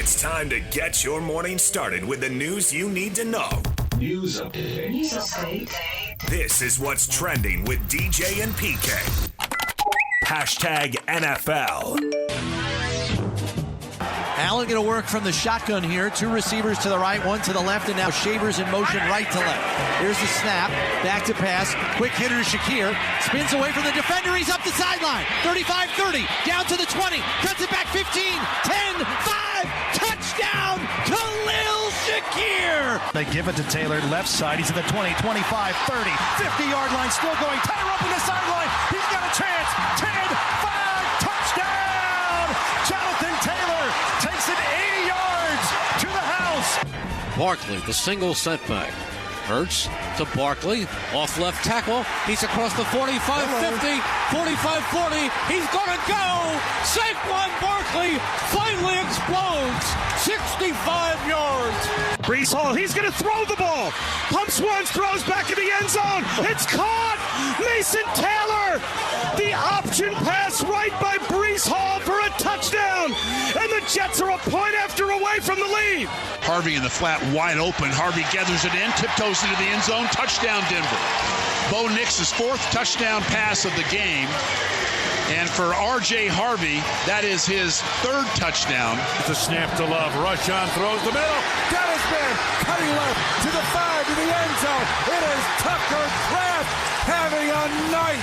It's time to get your morning started with the news you need to know. News update. This is what's trending with DJ and PK. Hashtag NFL. Allen going to work from the shotgun here. Two receivers to the right, one to the left, and now Shavers in motion right to left. Here's the snap. Back to pass. Quick hitter to Shakir. Spins away from the defender. He's up the sideline. 35-30. Down to the 20. Cuts it back 15. 10. 5. Touchdown. Khalil Shakir. They give it to Taylor. Left side. He's at the 20, 25, 30. 50-yard line. Still going. Tyler up in the sideline. He's got a chance. 10. 5. Touchdown. Jonathan Taylor takes it 80 yards to the house. Barkley, the single setback. Hurts to Barkley, off left tackle. He's across the 45-50, 45-40. He's going to go. Saquon Barkley finally explodes. 65 yards. Breece Hall, he's going to throw the ball. Pumps once, throws back in the end zone. It's caught. Mason Taylor. The option pass right by Breece Hall for a touchdown. And the Jets are a point after away from the lead. Harvey in the flat, wide open. Harvey gathers it in, tiptoes into the end zone. Touchdown, Denver. Bo Nix's fourth touchdown pass of the game. And for R.J. Harvey, that is his third touchdown. It's a snap to Love. Rushan throws the middle. Got his man. Cutting left to the 5 to the end zone. It is Tucker Kraft having a night.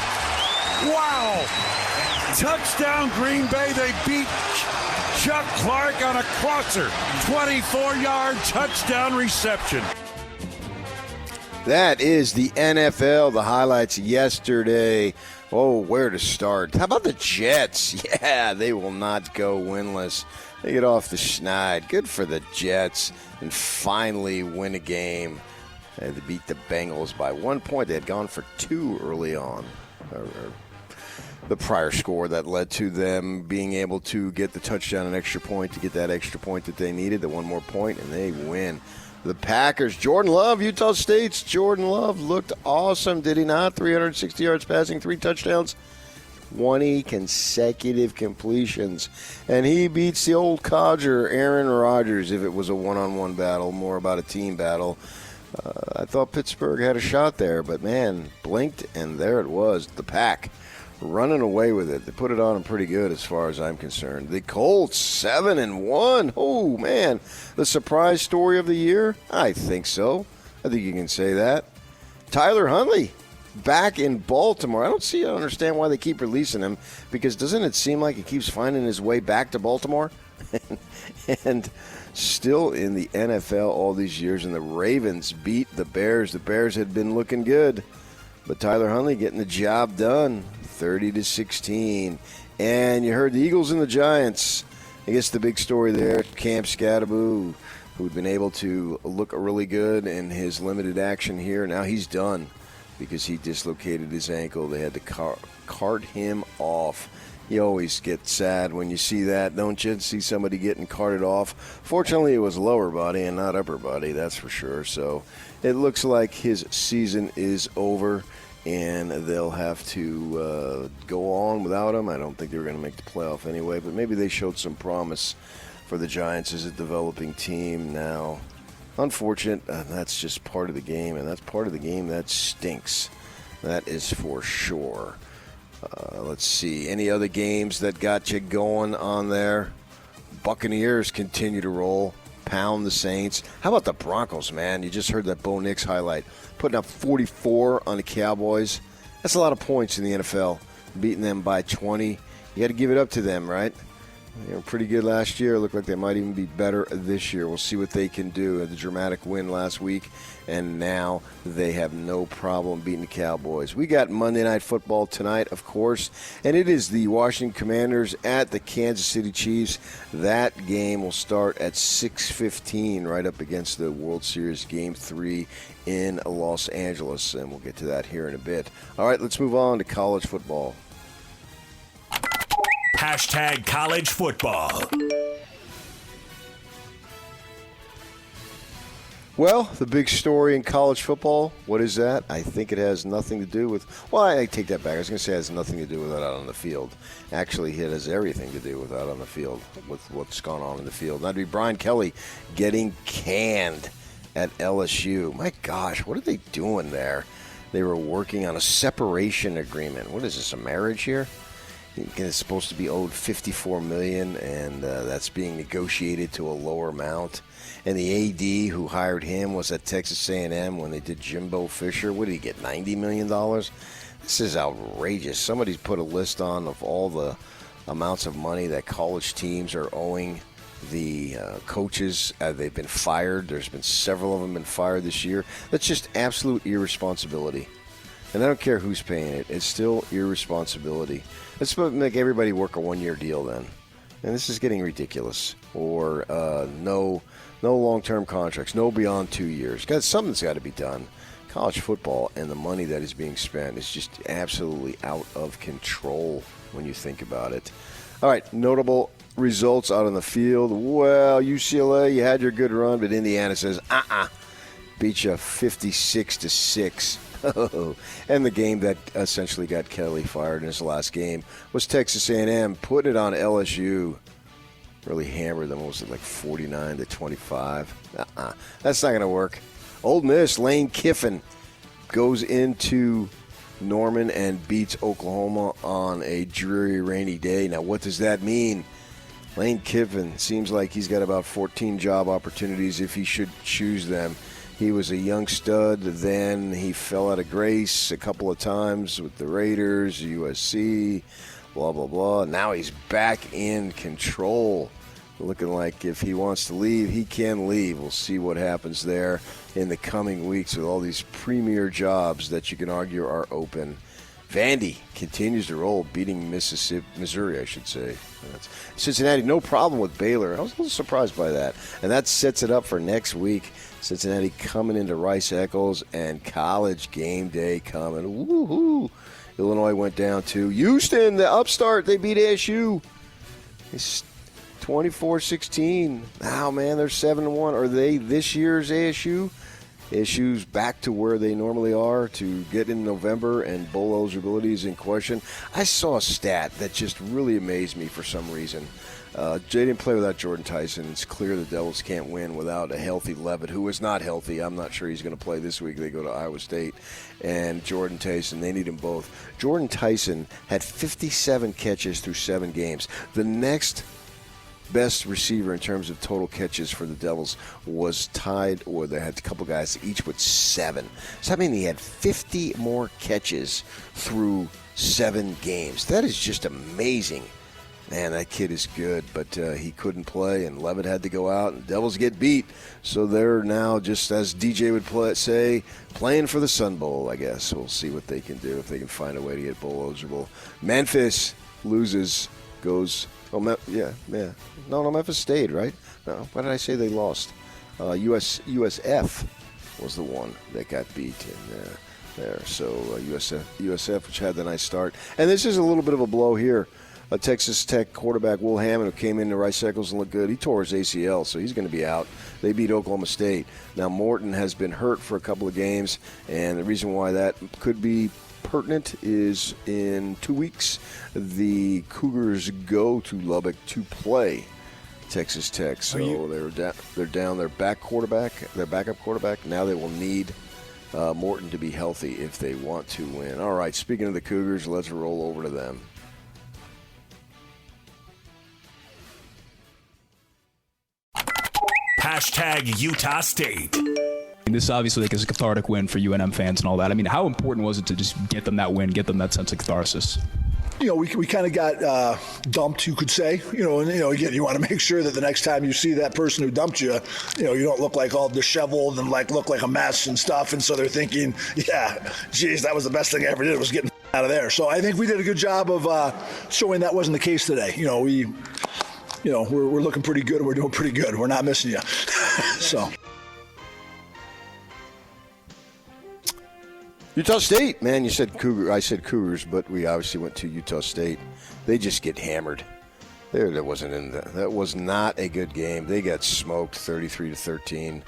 Wow. Touchdown, Green Bay. They beat Chuck Clark on a crosser. 24-yard touchdown reception. That is the NFL. The highlights yesterday. Oh, where to start? How about the Jets? Yeah, they will not go winless. They get off the schneid. Good for the Jets and finally win a game. They beat the Bengals by 1 point. They had gone for 2 early on. The prior score that led to them being able to get the touchdown and extra point to get that extra point that they needed, the one more point, and they win. The Packers, Jordan Love, Utah State's Jordan Love looked awesome, did he not? 360 yards passing, 3 touchdowns, 20 consecutive completions. And he beats the old codger, Aaron Rodgers, if it was a one-on-one battle, more about a team battle. I thought Pittsburgh had a shot there, but man, blinked, and there it was, the Pack. Running away with it. They put it on them pretty good as far as I'm concerned. The Colts, 7-1. Oh, man. The surprise story of the year? I think so. I think you can say that. Tyler Huntley, back in Baltimore. I don't understand why they keep releasing him, because doesn't it seem like he keeps finding his way back to Baltimore? And still in the NFL all these years, and the Ravens beat the Bears. The Bears had been looking good, but Tyler Huntley getting the job done. 30-16. And you heard the Eagles and the Giants. I guess the big story there, Cam Scatteraboo, who'd been able to look really good in his limited action here. Now he's done because he dislocated his ankle. They had to cart him off. You always get sad when you see that, don't you? See somebody getting carted off. Fortunately, it was lower body and not upper body, that's for sure. So it looks like his season is over, and they'll have to go on without him. I don't think they were going to make the playoff anyway, but maybe they showed some promise for the Giants as a developing team now. Unfortunate, that's just part of the game, and that's part of the game that stinks. That is for sure. Let's see. Any other games that got you going on there? Buccaneers continue to roll, pound the Saints. How about the Broncos, man? You just heard that Bo Nix highlight. Putting up 44 on the Cowboys. That's a lot of points in the NFL. Beating them by 20. You got to give it up to them, right? They were pretty good last year. Look like they might even be better this year. We'll see what they can do. The dramatic win last week, and now they have no problem beating the Cowboys. We got Monday Night Football tonight, of course, and it is the Washington Commanders at the Kansas City Chiefs. That game will start at 6:15, right up against the World Series Game 3 in Los Angeles, and we'll get to that here in a bit. All right, let's move on to college football. Hashtag college football. Well, the big story in college football, what is that? I think it has nothing to do with, well, I take that back. I was going to say it has nothing to do with that out on the field. Actually, it has everything to do with out on the field, with what's gone on in the field. That'd be Brian Kelly getting canned at LSU. My gosh, what are they doing there? They were working on a separation agreement. What is this, a marriage here? It's supposed to be owed $54 million, and that's being negotiated to a lower amount. And the AD who hired him was at Texas A&M when they did Jimbo Fisher. What did he get, $90 million? This is outrageous. Somebody's put a list on of all the amounts of money that college teams are owing the coaches. They've been fired. There's been several of them been fired this year. That's just absolute irresponsibility. And I don't care who's paying it. It's still irresponsibility. Let's make everybody work a one-year deal then. And this is getting ridiculous. Or no long-term contracts, no beyond 2 years. Something's got to be done. College football and the money that is being spent is just absolutely out of control when you think about it. All right, notable results out on the field. Well, UCLA, you had your good run, but Indiana says, beat you 56-6. And the game that essentially got Kelly fired in his last game was Texas A&M putting it on LSU. Really hammered them. What was it, like 49-25? That's not going to work. Ole Miss, Lane Kiffin goes into Norman and beats Oklahoma on a dreary, rainy day. Now, what does that mean? Lane Kiffin seems like he's got about 14 job opportunities if he should choose them. He was a young stud, then he fell out of grace a couple of times with the Raiders, USC, blah, blah, blah. Now he's back in control. Looking like if he wants to leave, he can leave. We'll see what happens there in the coming weeks with all these premier jobs that you can argue are open. Vandy continues to roll, beating Missouri, I should say. Cincinnati, no problem with Baylor. I was a little surprised by that. And that sets it up for next week. Cincinnati coming into Rice-Eccles and College game day coming. Woohoo! Illinois went down to Houston, the upstart. They beat ASU. It's 24-16. Now, man, they're 7-1. Are they this year's ASU? ASU's back to where they normally are to get in November, and bowl eligibility is in question. I saw a stat that just really amazed me for some reason. Jay didn't play without Jordan Tyson. It's clear the Devils can't win without a healthy Levitt, who is not healthy. I'm not sure he's going to play this week. They go to Iowa State. And Jordan Tyson, they need them both. Jordan Tyson had 57 catches through 7 games. The next best receiver in terms of total catches for the Devils was tied, or they had a couple guys each with 7. So that means he had 50 more catches through 7 games. That is just amazing. Man, that kid is good, but he couldn't play, and Levitt had to go out, and the Devils get beat. So they're now, just as DJ would say, playing for the Sun Bowl, I guess. We'll see what they can do, if they can find a way to get bowl eligible. Memphis loses, goes... Oh, No, Memphis stayed, right? No, why did I say they lost? USF was the one that got beat in there. So USF, which had the nice start. And this is a little bit of a blow here. Texas Tech quarterback Will Hammond, who came into Rice-Eccles and looked good, he tore his ACL, so he's going to be out. They beat Oklahoma State. Now, Morton has been hurt for a couple of games, and the reason why that could be pertinent is in 2 weeks, the Cougars go to Lubbock to play Texas Tech. So they're down their backup quarterback. Now they will need Morton to be healthy if they want to win. All right, speaking of the Cougars, let's roll over to them. Hashtag Utah State. This obviously is a cathartic win for UNM fans and all that. I mean, how important was it to just get them that win, get them that sense of catharsis? We kind of got dumped, you could say. And again, you want to make sure that the next time you see that person who dumped you, you don't look like all disheveled and look like a mess and stuff. And so they're thinking, yeah, geez, that was the best thing I ever did, was getting out of there. So I think we did a good job of showing that wasn't the case today. We're looking pretty good and we're doing pretty good. We're not missing you. So. Utah State, man, you said Cougar. I said Cougars, but we obviously went to Utah State. They just get hammered. That was not a good game. They got smoked 33-13.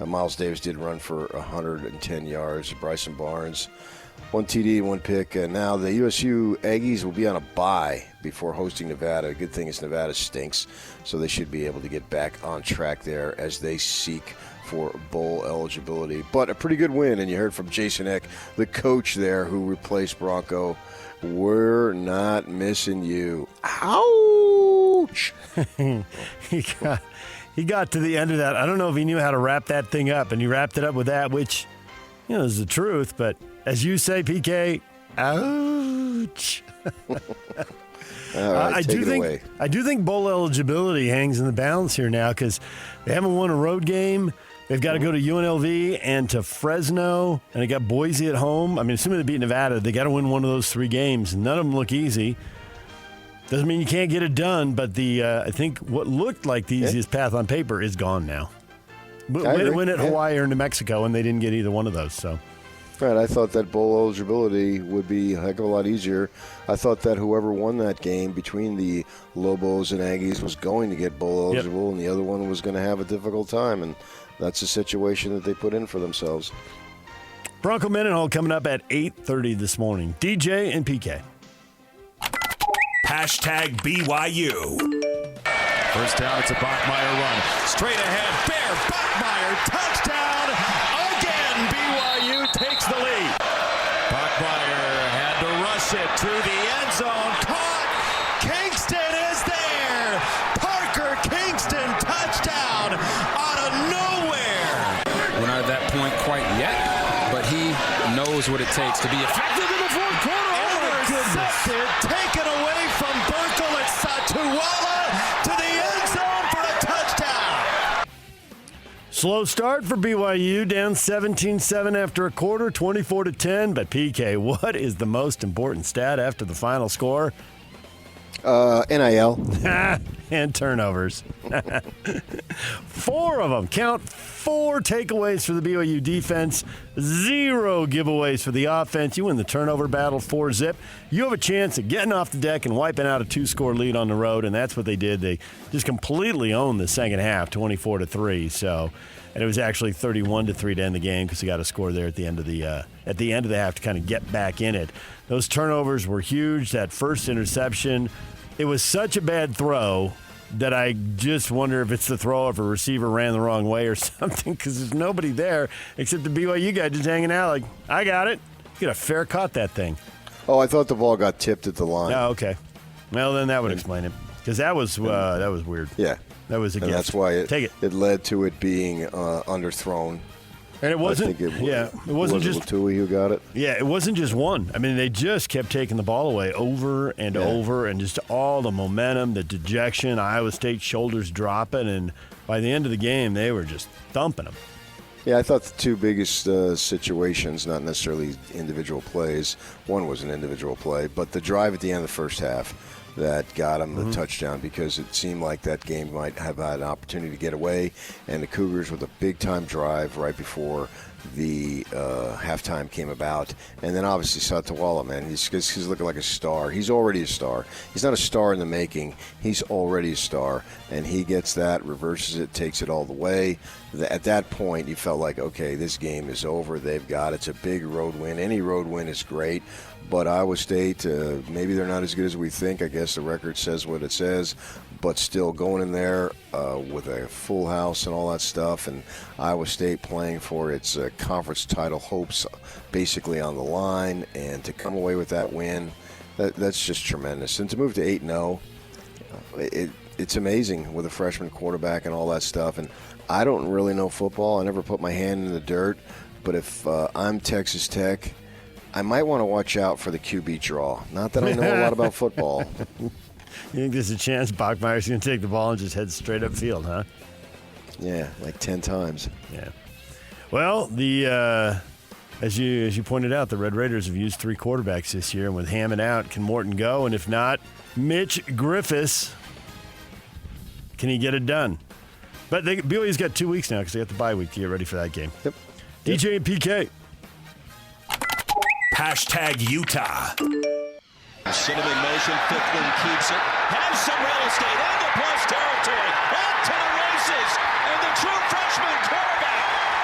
Miles Davis did run for 110 yards. Bryson Barnes, 1 TD, 1 pick. Now the USU Aggies will be on a bye before hosting Nevada. Good thing is Nevada stinks, so they should be able to get back on track there as they seek for bowl eligibility. But a pretty good win, and you heard from Jason Eck, the coach there who replaced Bronco. We're not missing you. Ouch! He got to the end of that. I don't know if he knew how to wrap that thing up, and he wrapped it up with that, which, is the truth. But as you say, PK, ouch. All right, I do think bowl eligibility hangs in the balance here now because they haven't won a road game. They've got to go to UNLV and to Fresno, and they got Boise at home. I mean, assuming they beat Nevada, they got to win one of those 3 games. None of them look easy. Doesn't mean you can't get it done, but I think what looked like the easiest path on paper is gone now. Win at Hawaii or New Mexico, and they didn't get either one of those. So, right, I thought that bowl eligibility would be a heck of a lot easier. I thought that whoever won that game between the Lobos and Aggies was going to get bowl eligible, and the other one was going to have a difficult time, and that's the situation that they put in for themselves. Bronco Mendenhall coming up at 8:30 this morning. DJ and PK. Hashtag BYU. First down, it's a Bachmeier run. Straight ahead, Bear, Bachmeier, touchdown! Again, BYU takes the lead. Bachmeier had to rush it to the end zone. Caught! Kingston is there! Parker Kingston, touchdown out of nowhere! We're not at that point quite yet, but he knows what it takes to be effective in the fourth quarter. Intercepted, taken away from Burkle at Satuwala to the end zone for a touchdown. Slow start for BYU, down 17-7 after a quarter, 24-10. But PK, what is the most important stat after the final score? NIL. And turnovers. 4 of them. Count 4 takeaways for the BYU defense, 0 giveaways for the offense. You win the turnover battle 4-zip. You have a chance at getting off the deck and wiping out a 2-score lead on the road, and that's what they did. They just completely owned the second half, 24-3. So, and it was actually 31-3 to end the game because they got a score there at the end of the half to kind of get back in it. Those turnovers were huge. That first interception, it was such a bad throw that I just wonder if it's the throw if a receiver ran the wrong way or something because there's nobody there except the BYU guy just hanging out like, I got it. You got a fair caught that thing. Oh, I thought the ball got tipped at the line. Oh, okay. Well, then that would explain it because that was weird. Yeah. That was a gift. That's why Take it led to it being underthrown. And it wasn't. It wasn't just Tui who got it. Yeah, it wasn't just one. I mean, they just kept taking the ball away over and over, and just all the momentum, the dejection. Iowa State shoulders dropping, and by the end of the game, they were just thumping them. Yeah, I thought the 2 biggest situations, not necessarily individual plays. One was an individual play, but the drive at the end of the first half that got them the touchdown because it seemed like that game might have had an opportunity to get away, and the Cougars with a big-time drive right before the halftime came about. And then obviously Satuwala, man, he's looking like a star. He's already a star. He's not a star in the making. He's already a star, and he gets that, reverses it, takes it all the way. At that point, you felt like, okay, this game is over. They've got it. It's a big road win. Any road win is great. But Iowa State, maybe they're not as good as we think. I guess the record says what it says. But still going in there with a full house and all that stuff, and Iowa State playing for its conference title hopes basically on the line, and to come away with that win, that's just tremendous. And to move to 8-0, it's amazing with a freshman quarterback and all that stuff. And I don't really know football. I never put my hand in the dirt. But if I'm Texas Tech, I might want to watch out for the QB draw. Not that I know a lot about football. You think there's a chance Bachmeier's going to take the ball and just head straight upfield, huh? Yeah, like 10 times. Yeah. Well, as you pointed out, the Red Raiders have used 3 quarterbacks this year, and with Hammond out, can Morton go? And if not, Mitch Griffiths, can he get it done? But BYU's got 2 weeks now because they got the bye week to get ready for that game. Yep. DJ and PK. Hashtag Utah. Sit him in motion, Ficklen keeps it, has some real estate into plus territory, off to the races, and the true freshman quarterback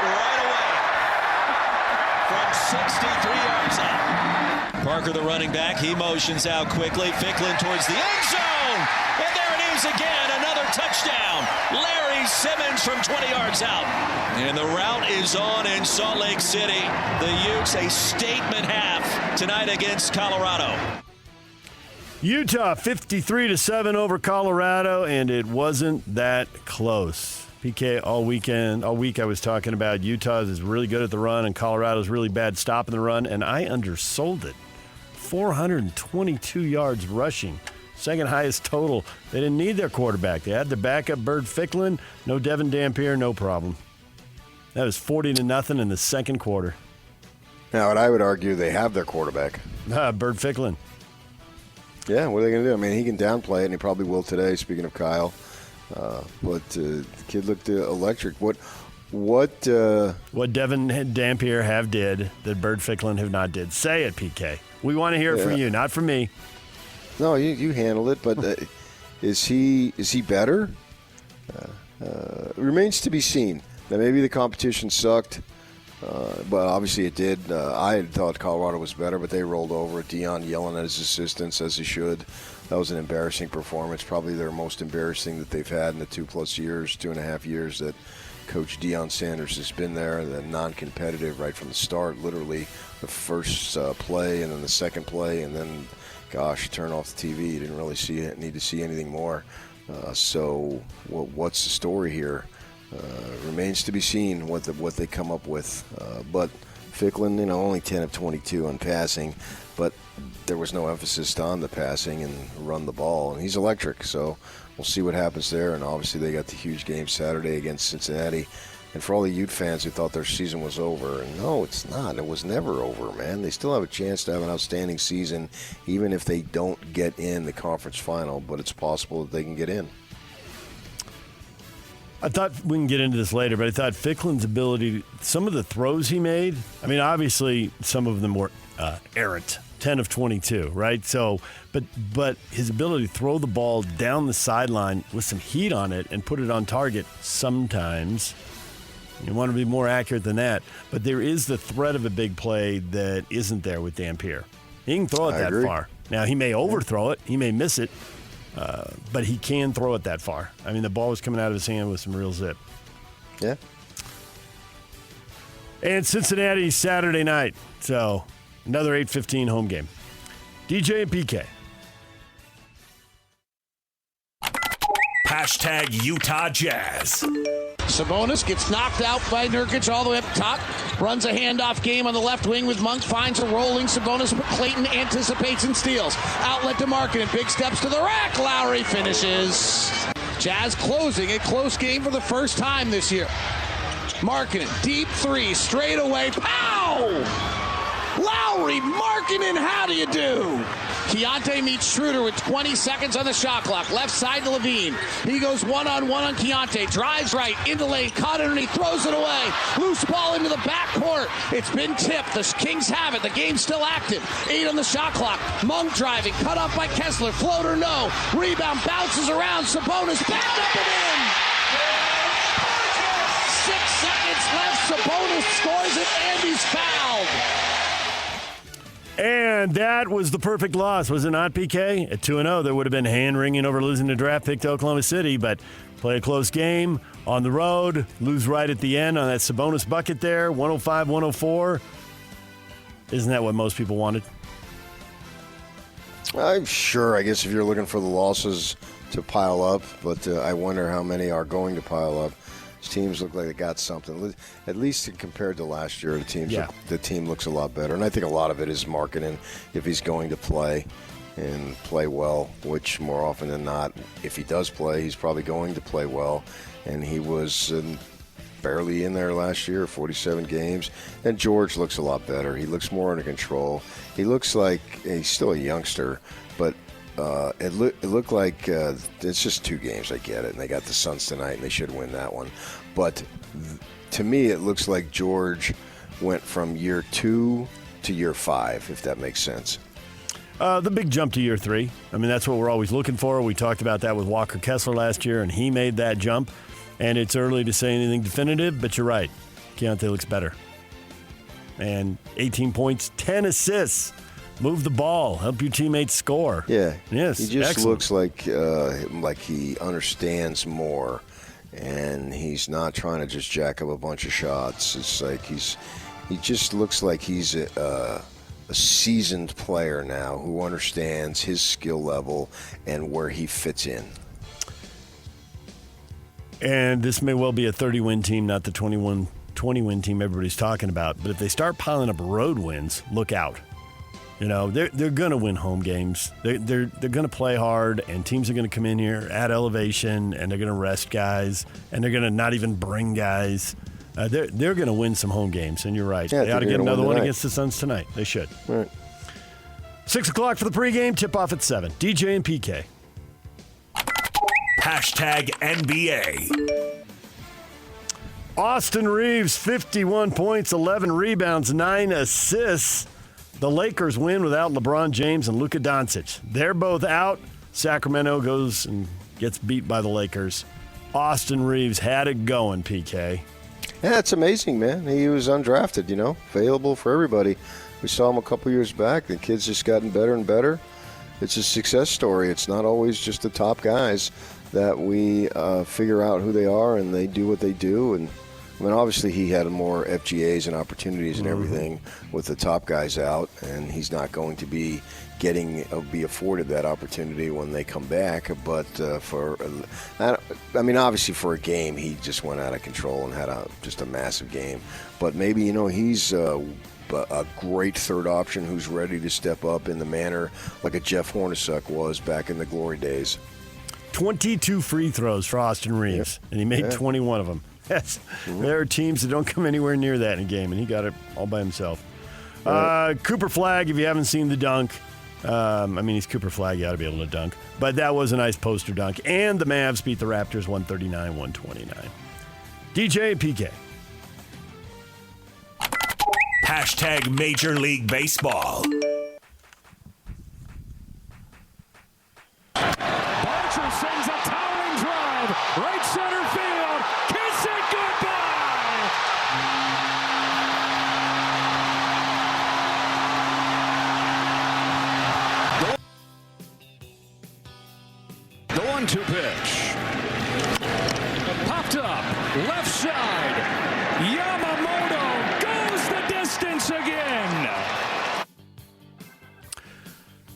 right away from 63 yards out. Parker, the running back, he motions out quickly. Ficklin towards the end zone. And there it is again, another touchdown. Larry Simmons from 20 yards out. And the route is on in Salt Lake City. The Utes a statement half tonight against Colorado. Utah 53-7 over Colorado, and it wasn't that close. PK, all week I was talking about Utah is really good at the run and Colorado's really bad stopping the run, and I undersold it. 422 yards rushing. Second highest total. They didn't need their quarterback. They had their backup, Bird Ficklin. No Devin Dampier, no problem. That was 40-0 in the second quarter. Now, and I would argue they have their quarterback. Bird Ficklin. Yeah, what are they going to do? I mean, he can downplay it, and he probably will today, speaking of Kyle. But the kid looked electric. What Devin Dampier have did that Bird Ficklin have not did? Say it, PK. We want to hear it from you, not from me. No, you handled it, but is he better? Remains to be seen. Now, maybe the competition sucked, but obviously it did. I had thought Colorado was better, but they rolled over. Deion yelling at his assistants, as he should. That was an embarrassing performance, probably their most embarrassing that they've had in the 2.5 years that Coach Deion Sanders has been there. The non-competitive right from the start, literally the first play and then the second play, and then, gosh, turn off the TV. You didn't really need to see anything more. So what's the story here? Remains to be seen what they come up with. But Ficklin, only 10 of 22 on passing, but there was no emphasis on the passing and run the ball, and he's electric. So we'll see what happens there. And obviously they got the huge game Saturday against Cincinnati. And for all the Ute fans who thought their season was over, and no, it's not. It was never over, man. They still have a chance to have an outstanding season, even if they don't get in the conference final. But it's possible that they can get in. I thought we can get into this later, but I thought Ficklin's ability, some of the throws he made, I mean, obviously some of them were errant, 10 of 22, right? So, but his ability to throw the ball down the sideline with some heat on it and put it on target sometimes. You want to be more accurate than that, but there is the threat of a big play that isn't there with Dampier. He can throw it that far. Now, he may overthrow it. He may miss it. But he can throw it that far. I mean, the ball was coming out of his hand with some real zip. Yeah. And Cincinnati Saturday night. So another 8:15 home game. DJ and PK. Hashtag Utah Jazz. Sabonis gets knocked out by Nurkic all the way up top. Runs a handoff game on the left wing with Monk. Finds a rolling Sabonis, but Clayton anticipates and steals. Outlet to Markkanen. Big steps to the rack. Lowry finishes. Jazz closing a close game for the first time this year. Markkanen, deep three, straight away. Pow! Lowry, Markkanen, how do you do? Keontae meets Schroeder with 20 seconds on the shot clock. Left side to Levine. He goes one-on-one on Keontae. Drives right, into lane, caught underneath, throws it away. Loose ball into the backcourt. It's been tipped. The Kings have it. The game's still active. 8 on the shot clock. Monk driving, cut off by Kessler. Floater, no. Rebound, bounces around. Sabonis, back up and in. 6 seconds left. Sabonis scores it, and he's fouled. And that was the perfect loss, was it not, PK? At 2-0, there would have been hand-wringing over losing the draft pick to Oklahoma City, but play a close game on the road, lose right at the end on that Sabonis bucket there, 105-104. Isn't that what most people wanted? I'm sure. I guess if you're looking for the losses to pile up, but I wonder how many are going to pile up. Teams look like they got something. At least compared to last year, the team looks a lot better. And I think a lot of it is Markkanen, if he's going to play and play well, which more often than not, if he does play, he's probably going to play well. And he was barely in there last year, 47 games. And George looks a lot better. He looks more under control. He looks like he's still a youngster, but it looked like it's just 2 games. I get it. And they got the Suns tonight, and they should win that one. But to me, it looks like George went from year 2 to year 5, if that makes sense. The big jump to year 3. I mean, that's what we're always looking for. We talked about that with Walker Kessler last year, and he made that jump. And it's early to say anything definitive, but you're right. Keontae looks better. And 18 points, 10 assists. Move the ball. Help your teammates score. Yeah. Yes. He just excellent. looks like he understands more, and he's not trying to just jack up a bunch of shots. It's like he just looks like he's a seasoned player now who understands his skill level and where he fits in. And this may well be a 30-win team, not the 20-win team everybody's talking about. But if they start piling up road wins, look out. You know, they're going to win home games. They're going to play hard, and teams are going to come in here at elevation, and they're going to rest guys, and they're going to not even bring guys. They're going to win some home games, and you're right. Yeah, they ought to get another one tonight against the Suns tonight. They should. All right. 6 o'clock for the pregame. Tip-off at 7. DJ and PK. Hashtag NBA. Austin Reeves, 51 points, 11 rebounds, 9 assists. The Lakers win without LeBron James and Luka Doncic. They're both out. Sacramento goes and gets beat by the Lakers. Austin Reeves had it going, PK. Yeah, it's amazing, man. He was undrafted, available for everybody. We saw him a couple years back. The kid's just gotten better and better. It's a success story. It's not always just the top guys that we figure out who they are and they do what they do. And I mean, obviously he had more FGAs and opportunities and everything with the top guys out, and he's not going to be be afforded that opportunity when they come back. But obviously for a game, he just went out of control and had just a massive game. But maybe, he's a great third option who's ready to step up in the manner like a Jeff Hornacek was back in the glory days. 22 free throws for Austin Reeves, and he made 21 of them. Yes. There are teams that don't come anywhere near that in a game, and he got it all by himself. Cooper Flagg, if you haven't seen the dunk, he's Cooper Flagg. You ought to be able to dunk. But that was a nice poster dunk. And the Mavs beat the Raptors 139-129. DJ and PK. Hashtag Major League Baseball. Archer sends a towering drive. Right center field. Kiss it goodbye. The 1-2 pitch. Popped up. Left side. Yamamoto goes the distance again.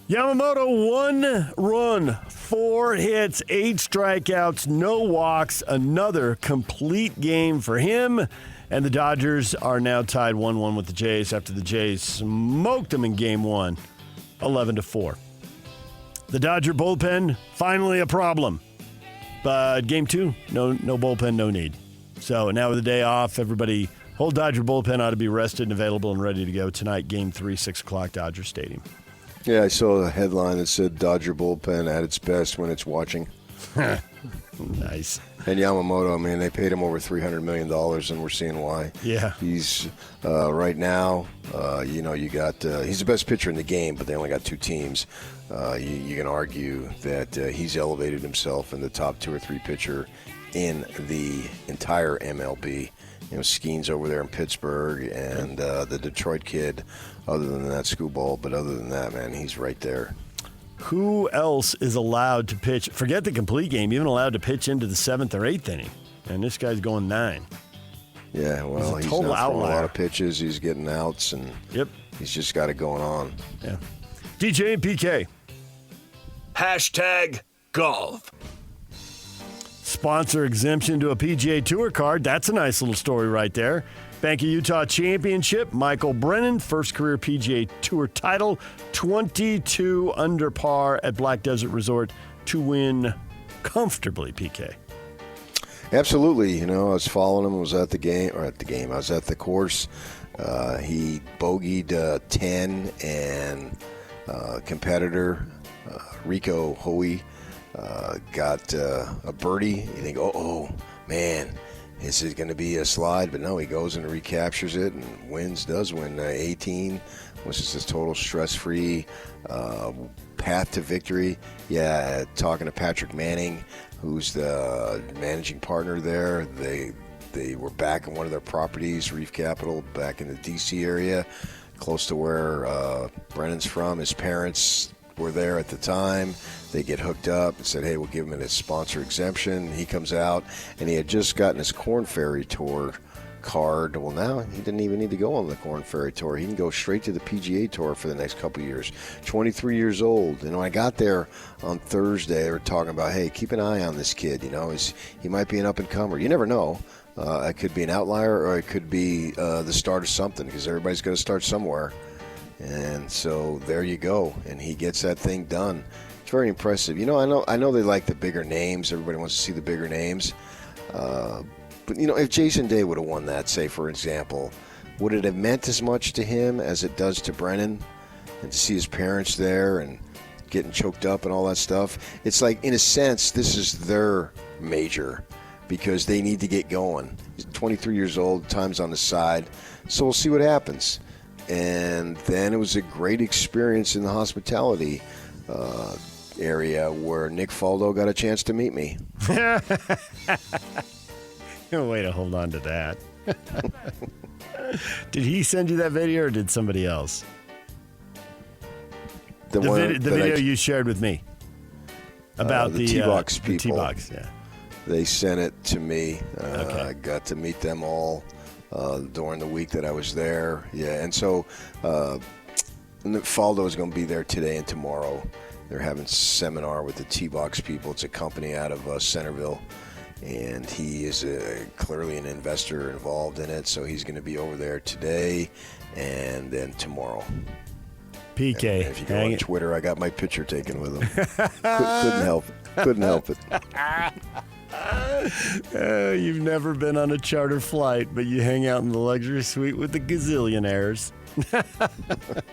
Yamamoto, 1 run, 4 hits, 8 strikeouts, no walks. Another complete game for him. And the Dodgers are now tied 1-1 with the Jays after the Jays smoked them in Game 1, 11-4. The Dodger bullpen, finally a problem. But Game 2, no bullpen, no need. So now with the day off, everybody, whole Dodger bullpen ought to be rested and available and ready to go tonight. Game 3, 6 o'clock, Dodger Stadium. Yeah, I saw a headline that said Dodger bullpen at its best when it's watching. Nice. And Yamamoto, they paid him over $300 million, and we're seeing why. Yeah. He's, right now, you got, he's the best pitcher in the game, but they only got 2 teams. You can argue that he's elevated himself in the top 2 or 3 pitcher in the entire MLB. Skeen's over there in Pittsburgh and the Detroit kid, other than that screwball. But other than that, man, he's right there. Who else is allowed to pitch? Forget the complete game, even allowed to pitch into the 7th or 8th inning. And this guy's going 9. Yeah, well, he's total not throwing outlier. a lot of pitches. He's getting outs, and he's just got it going on. Yeah. DJ and PK. Hashtag golf. Sponsor exemption to a PGA Tour card. That's a nice little story right there. Bank of Utah Championship. Michael Brennan, first career PGA Tour title. 22 under par at Black Desert Resort to win comfortably, PK. Absolutely. I was following him. I was at the game. I was at the course. He bogeyed 10, and competitor Rico Hoey got a birdie. You think, oh man, is it going to be a slide? But no, he goes and recaptures it and does win 18, which is his total stress-free path to victory. Yeah, talking to Patrick Manning, who's the managing partner there, They were back in one of their properties, Reef Capital, back in the D.C. area, close to where Brennan's from. His parents were there at the time. They get hooked up and said, hey, we'll give him a sponsor exemption. He comes out, and he had just gotten his Corn Ferry Tour card. Well, now he didn't even need to go on the Corn Ferry Tour. He can go straight to the PGA Tour for the next couple of years. 23 years old. And when I got there on Thursday, they were talking about, hey, keep an eye on this kid. He might be an up-and-comer. You never know. It could be an outlier, or it could be the start of something, because everybody's going to start somewhere. And so there you go. And he gets that thing done. It's very impressive. I know they like the bigger names. Everybody wants to see the bigger names. But, if Jason Day would have won that, say, for example, would it have meant as much to him as it does to Brennan? And to see his parents there and getting choked up and all that stuff? It's like, in a sense, this is their major because they need to get going. He's 23 years old, time's on the side. So we'll see what happens. And then it was a great experience in the hospitality area where Nick Faldo got a chance to meet me. Way to hold on to that. Did he send you that video, or did somebody else? The video you shared with me about the T-Box people. The T-Box, yeah. They sent it to me. Okay. I got to meet them all during the week that I was there. Yeah, and so Faldo is going to be there today and tomorrow. They're having a seminar with the T-Box people. It's a company out of Centerville. And he is clearly an investor involved in it, so he's going to be over there today and then tomorrow. PK, and if you go on Twitter, I got my picture taken with him. Couldn't help it. You've never been on a charter flight, but you hang out in the luxury suite with the gazillionaires.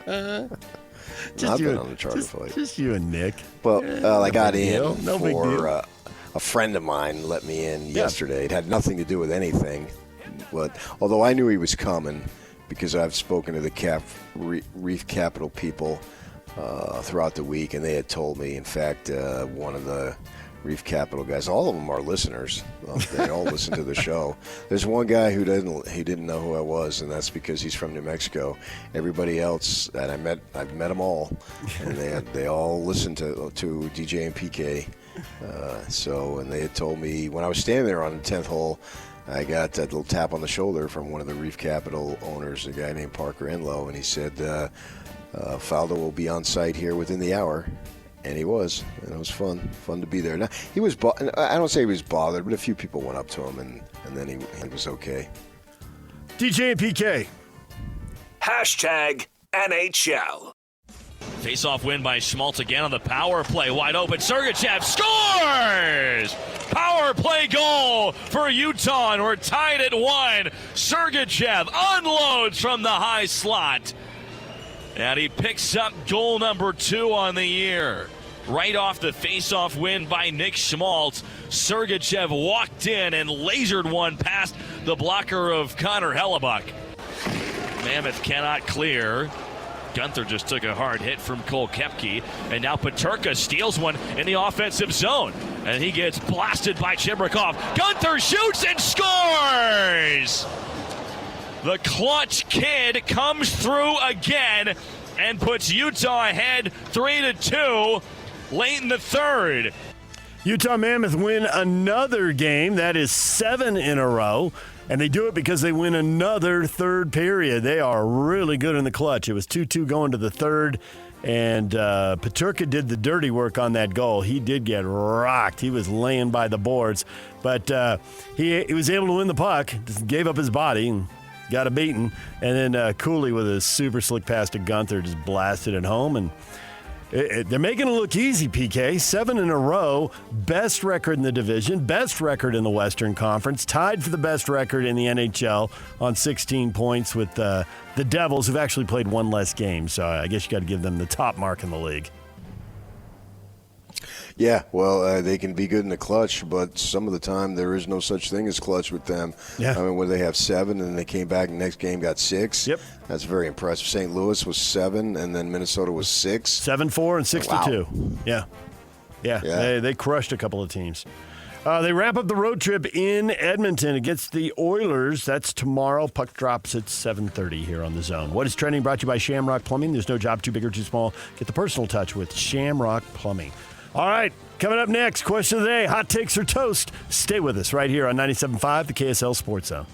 I've been on a charter flight. Just you and Nick. Well, I got in No big deal. A friend of mine let me in yesterday. It had nothing to do with anything, but although I knew he was coming because I've spoken to the Reef Capital people throughout the week, and they had told me. In fact, one of the Reef Capital guys, all of them are listeners. They all listen to the show. There's one guy who didn't know who I was, and that's because he's from New Mexico. Everybody else that I've met them all, and they all listen to DJ and PK. And they had told me when I was standing there on the 10th hole, I got that little tap on the shoulder from one of the Reef Capital owners, a guy named Parker Enlow, and he said, Faldo will be on site here within the hour. And he was, and it was fun to be there. Now, he was, I don't say he was bothered, but a few people went up to him, and then he was okay. DJ and PK. Hashtag NHL. Face-off win by Schmaltz again on the power play. Wide open. Sergachev scores! Power play goal for Utah, and we're tied at 1. Sergachev unloads from the high slot. And he picks up goal number 2 on the year. Right off the face-off win by Nick Schmaltz, Sergachev walked in and lasered one past the blocker of Connor Hellebuck. Mammoth cannot clear. Gunther just took a hard hit from Cole Koepke, and now Peterka steals one in the offensive zone, and he gets blasted by Chibrikov. Gunther shoots and scores! The clutch kid comes through again and puts Utah ahead 3-2 late in the third. Utah Mammoth win another game. That is 7 in a row. And they do it because they win another third period. They are really good in the clutch. It was 2-2 going to the third. And Peterka did the dirty work on that goal. He did get rocked. He was laying by the boards. But he was able to win the puck. Just gave up his body and got a beating. And then Cooley with a super slick pass to Gunther just blasted it home. And they're making it look easy, PK. 7 in a row, best record in the division, best record in the Western Conference, tied for the best record in the NHL on 16 points with the Devils, who've actually played one less game. So I guess you got to give them the top mark in the league. Yeah, well, they can be good in the clutch, but some of the time there is no such thing as clutch with them. Yeah. I mean, when they have 7 and they came back and the next game got 6. Yep. That's very impressive. St. Louis was 7 and then Minnesota was 6. 7-4 and 6-2. Wow. Yeah. They crushed a couple of teams. They wrap up the road trip in Edmonton against the Oilers. That's tomorrow. Puck drops at 7:30 here on The Zone. What is trending? Brought to you by Shamrock Plumbing. There's no job too big or too small. Get the personal touch with Shamrock Plumbing. All right, coming up next, question of the day, hot takes or toast. Stay with us right here on 97.5, the KSL Sports Zone.